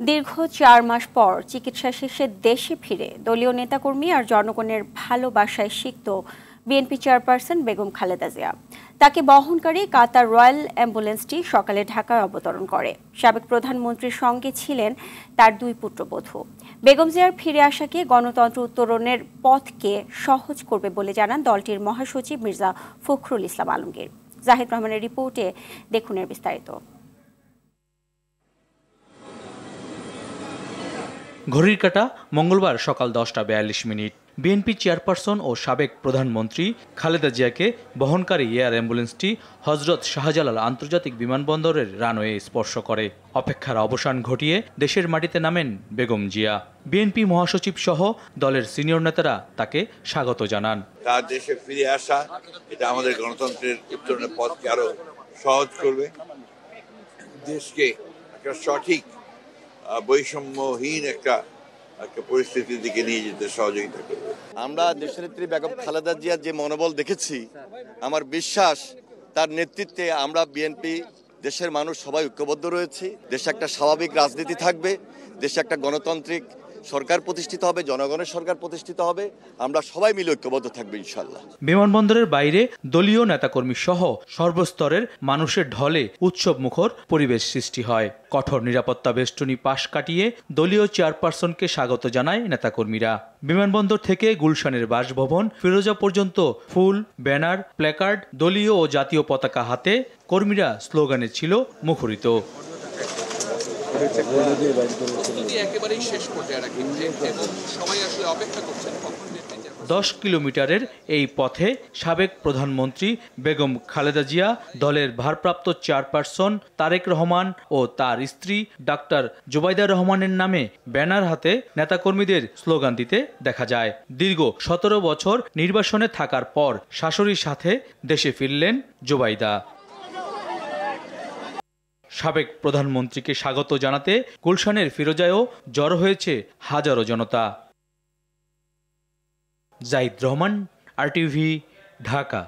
দীর্ঘ ৪ মাস পর চিকিৎসা শেষে দেশে ফিরে দলীয় নেতাকর্মী আর জনগণের ভালোবাসায় সিক্ত বিএনপি চেয়ারপারসন বেগম খালেদা জিয়া। তাকে বহনকারী কাতার রয়্যাল অ্যাম্বুলেন্সটি সকালে ঢাকায় অবতরণ করে। সাবেক প্রধানমন্ত্রীর সঙ্গে ছিলেন তার 2 পুত্রবধূ। বেগম জিয়ার ফিরে আসাকে গণতন্ত্র উত্তরণের পথকে সহজ করবে বলে জানান দলটির মহাসচিব মির্জা ফখরুল ইসলাম আলমগীর। জাহিদ রহমানের রিপোর্টে দেখুন এর বিস্তারিত। ঘড়ির কাঁটা মঙ্গলবার সকাল 10:42। বিএনপি চেয়ারপারসন ও সাবেক প্রধানমন্ত্রী খালেদা জিয়াকে বহনকারী এয়ার অ্যাম্বুলেন্সটি হজরত শাহজালাল আন্তর্জাতিক বিমানবন্দরের রানওয়ে স্পর্শ করে। অপেক্ষার অবসান ঘটিয়ে দেশের মাটিতে নামেন বেগম জিয়া। বিএনপি মহাসচিব সহ দলের সিনিয়র নেতারা তাকে স্বাগত জানান। তার দেশে ফিরে আসা এটা আমাদের গণতন্ত্রের উত্তরণের পথকে আরো সহজ করবে, দেশকে একটা সঠিক বৈষম্যহীন একটা পরিস্থিতির দিকে নিয়ে যেতে সহযোগিতা করবে। আমরা দেশনেত্রী বেগম খালেদা জিয়ার যে মনোবল দেখেছি, আমার বিশ্বাস তার নেতৃত্বে আমরা বিএনপি দেশের মানুষ সবাই ঐক্যবদ্ধ রয়েছি। দেশে একটা স্বাভাবিক রাজনীতি থাকবে, দেশে একটা গণতান্ত্রিক সরকার প্রতিষ্ঠিত হবে, জনগণের সরকার প্রতিষ্ঠিত হবে। আমরা সবাই মিলে ঐক্যবদ্ধ থাকবো ইনশাল্লাহ। বিমানবন্দরের বাইরে দলীয় নেতাকর্মী সহ সর্বস্তরের মানুষের ঢলে উৎসব মুখর পরিবেশ সৃষ্টি হয়। কঠোর নিরাপত্তা বেষ্টনী পাশ কাটিয়ে দলীয় চেয়ারপারসনকে স্বাগত জানায় নেতাকর্মীরা। বিমানবন্দর থেকে গুলশানের বাসভবন ফিরোজা পর্যন্ত ফুল, ব্যানার, প্ল্যাকার্ড, দলীয় ও জাতীয় পতাকা হাতে কর্মীরা স্লোগানে ছিল মুখরিত। 10 কিলোমিটারের এই পথে সাবেক প্রধানমন্ত্রী বেগম খালেদা জিয়া, দলের ভারপ্রাপ্ত চেয়ারপারসন তারেক রহমান ও তার স্ত্রী ডাক্তার জুবাইদা রহমানের নামে ব্যানার হাতে নেতাকর্মীদের স্লোগান দিতে দেখা যায়। দীর্ঘ 17 বছর নির্বাসনে থাকার পর শাশুড়ির সাথে দেশে ফিরলেন জুবাইদা। সাবেক প্রধানমন্ত্রীকে স্বাগত জানাতে গুলশানের ফিরোজায়ও জড়ো হয়েছে হাজারো জনতা। জাহিদ রহমান, RTV, ঢাকা।